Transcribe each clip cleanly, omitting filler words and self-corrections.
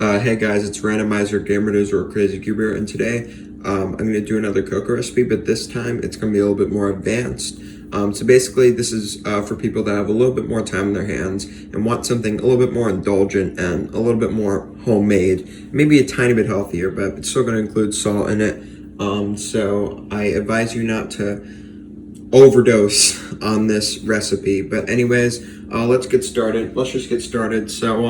Hey guys, it's Randomizer Gamers or Crazy Cuber, and today I'm going to do another cocoa recipe, but this time it's going to be a little bit more advanced. So basically, this is for people that have a little bit more time in their hands and want something a little bit more indulgent and a little bit more homemade, maybe a tiny bit healthier, but it's still going to include salt in it. So I advise you not to overdose on this recipe. But anyways, let's get started. Let's just get started. So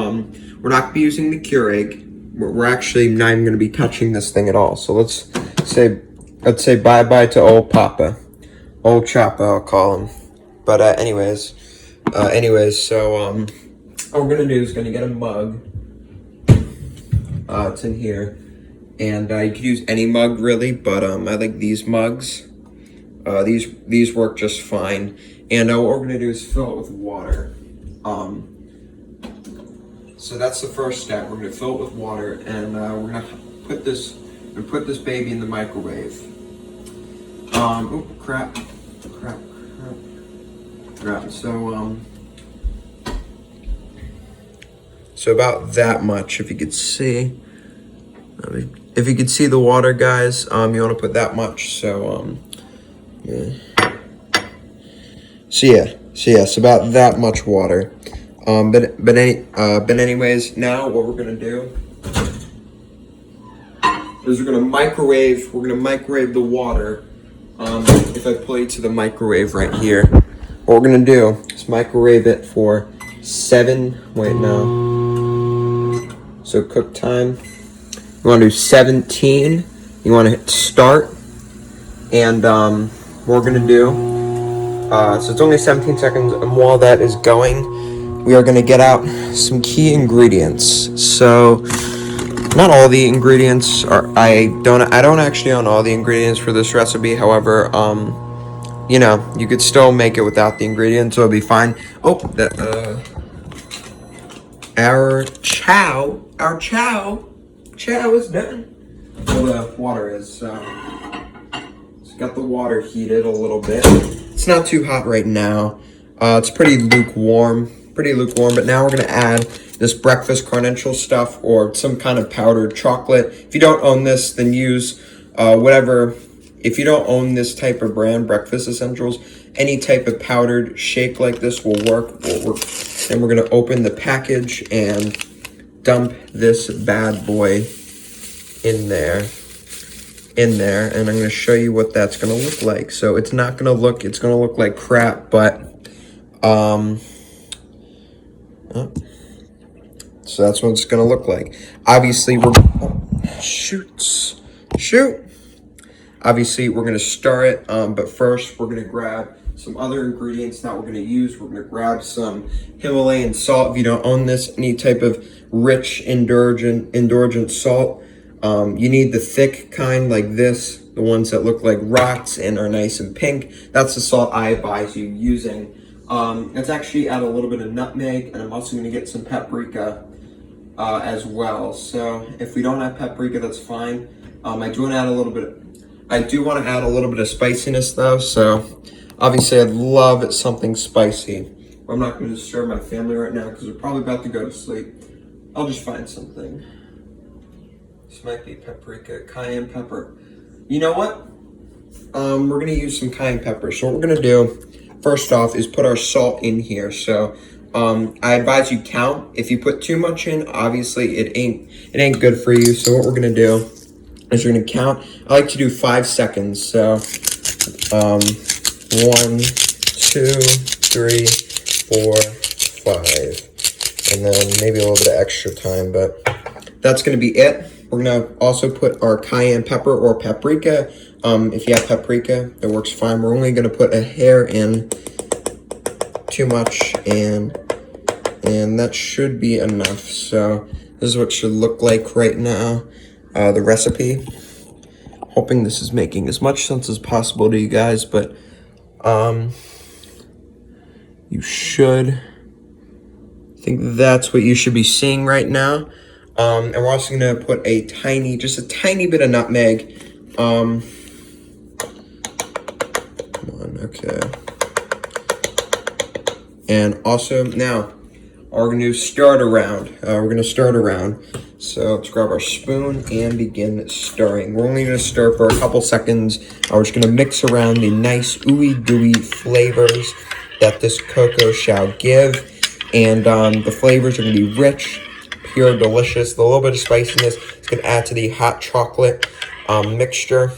we're not gonna be using the Keurig. We're actually not even gonna be touching this thing at all. So let's say bye-bye to old Papa. Old Choppa, I'll call him. But anyways, so what we're gonna do is gonna get a mug. It's in here. And you could use any mug really, but I like these mugs. These work just fine. And what we're gonna do is fill it with water. So that's the first step. We're gonna fill it with water, and we're gonna put this baby in the microwave. Oh crap. So about that much, if you could see. If you could see the water, guys, you want to put that much. So yeah. So about that much water. But anyways, now what we're gonna do is we're gonna microwave the water. If I pull you to the microwave right here, what we're gonna do is microwave it for so cook time. You want to do 17. You want to hit start, and what we're gonna do. So it's only 17 seconds, and while that is going, we are gonna get out some key ingredients. So not all the ingredients are. I don't actually own all the ingredients for this recipe. However, you know, you could still make it without the ingredients, so it'll be fine. Oh, our chow is done. Well, the water is. It's got the water heated a little bit. It's not too hot right now. It's pretty lukewarm, but now we're gonna add this breakfast carnential stuff or some kind of powdered chocolate. If you don't own this, then use whatever. If you don't own this type of brand, Breakfast Essentials, any type of powdered shake like this will work. Then we're gonna open the package and dump this bad boy in there, and I'm going to show you what that's going to look like. So it's going to look like crap, but so that's what it's going to look like. Obviously obviously we're going to stir it, but first we're going to grab some other ingredients that we're going to use. We're going to grab some Himalayan salt. If you don't own this, any type of rich indulgent salt. You need the thick kind like this, the ones that look like rocks and are nice and pink. That's the salt I advise you using. Let's actually add a little bit of nutmeg, and I'm also going to get some paprika as well. So if we don't have paprika, that's fine. I do want to add a little bit of spiciness though. So obviously I'd love something spicy. I'm not going to disturb my family right now because they're probably about to go to sleep. I'll just find something. This might be paprika, cayenne pepper. You know what? We're gonna use some cayenne pepper. So what we're gonna do, first off, is put our salt in here. So I advise you count. If you put too much in, obviously it ain't good for you. So what we're gonna do is we're gonna count. I like to do 5 seconds. So 1, 2, 3, 4, 5, and then maybe a little bit of extra time, but that's gonna be it. We're gonna also put our cayenne pepper or paprika. If you have paprika, that works fine. We're only gonna put a hair in, too much, and that should be enough. So this is what it should look like right now, the recipe. Hoping this is making as much sense as possible to you guys, but you should think that's what you should be seeing right now. And we're also gonna put just a tiny bit of nutmeg. Come on, okay. And also now, we're gonna stir it around. So let's grab our spoon and begin stirring. We're only gonna stir for a couple seconds. We're just gonna mix around the nice ooey gooey flavors that this cocoa shall give. And the flavors are gonna be rich, pure, delicious. The little bit of spiciness is gonna add to the hot chocolate mixture.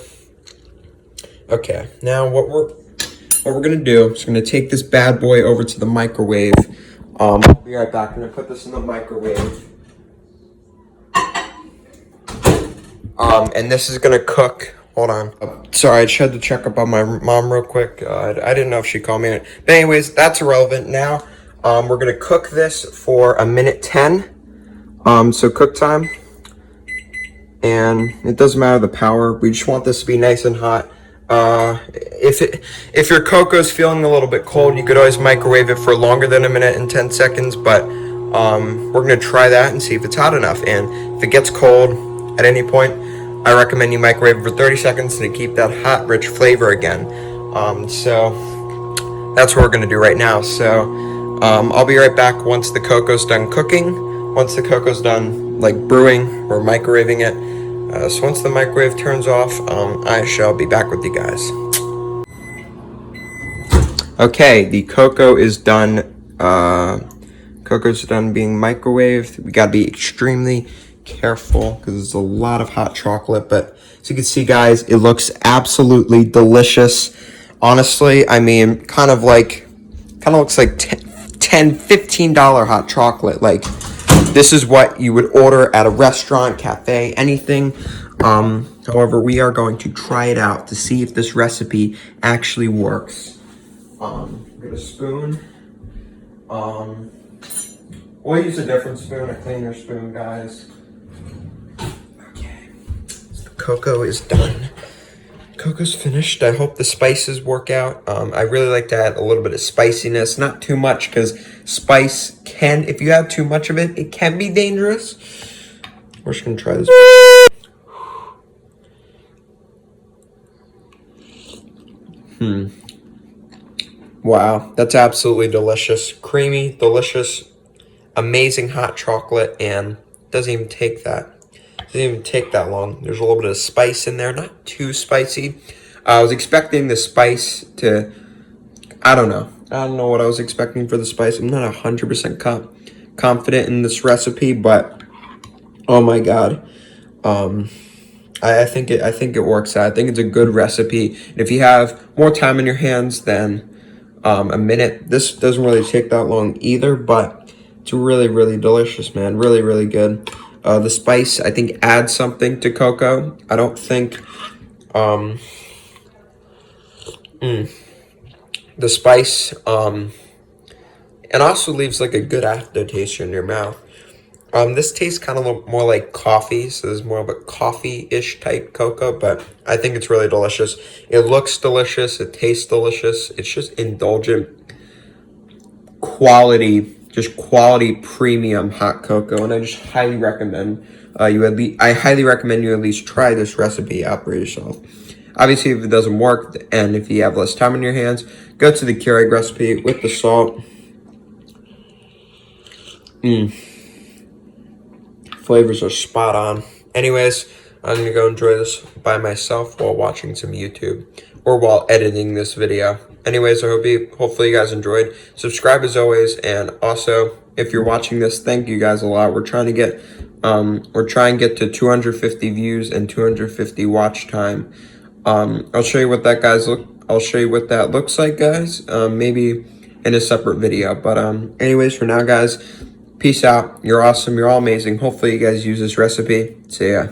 Okay, now what we're gonna do is gonna take this bad boy over to the microwave. I'll be right back. I'm gonna put this in the microwave. And this is gonna cook. Hold on. Sorry, I just had to check up on my mom real quick. I didn't know if she called me. But anyways, that's irrelevant. Now, we're gonna cook this for 1:10. So cook time. And it doesn't matter the power. We just want this to be nice and hot. If your cocoa's feeling a little bit cold, you could always microwave it for longer than 1:10 seconds. But we're gonna try that and see if it's hot enough. And if it gets cold at any point, I recommend you microwave it for 30 seconds to keep that hot, rich flavor again. So that's what we're gonna do right now. So I'll be right back once the cocoa's done cooking. Once the cocoa's done like brewing, we're microwaving it. So once the microwave turns off, I shall be back with you guys. Okay, the cocoa is done. Cocoa's done being microwaved. We gotta be extremely careful because there's a lot of hot chocolate. But as you can see, guys, it looks absolutely delicious. Honestly, I mean, kind of looks like $10-15 hot chocolate. Like, this is what you would order at a restaurant, cafe, anything. However, we are going to try it out to see if this recipe actually works. Get a spoon. We'll use a different spoon, a cleaner spoon, guys. Okay, the cocoa is done. Cocoa's finished. I hope the spices work out. I really like to add a little bit of spiciness, not too much, because spice can, if you add too much of it, it can be dangerous. We're just gonna try this. Wow, that's absolutely delicious. Creamy, delicious, amazing hot chocolate, and doesn't even take that. Doesn't even take that long. There's a little bit of spice in there, not too spicy. I was expecting the spice to, I don't know what I was expecting for the spice. I'm not 100% confident in this recipe, but oh my god, I think it works out. I think it's a good recipe. And if you have more time in your hands than a minute, this doesn't really take that long either. But it's really, really delicious, man. Really, really good. The spice, I think, adds something to cocoa. I don't think the spice and also leaves like a good aftertaste in your mouth. This tastes kind of more like coffee, so there's more of a coffee-ish type cocoa, but I think it's really delicious. It looks delicious, it tastes delicious. It's just indulgent quality, just quality premium hot cocoa, and I just highly recommend I highly recommend you at least try this recipe out for yourself. Obviously, if it doesn't work and if you have less time in your hands, go to the Keurig recipe with the salt. Flavors are spot on. Anyways, I'm gonna go enjoy this by myself while watching some YouTube or while editing this video. Anyways, hopefully you guys enjoyed. Subscribe as always, and also if you're watching this, thank you guys a lot. We're trying to get to 250 views and 250 watch time. I'll show you what that looks like, guys. Maybe in a separate video. But anyways, for now, guys, peace out. You're awesome. You're all amazing. Hopefully you guys use this recipe. See ya.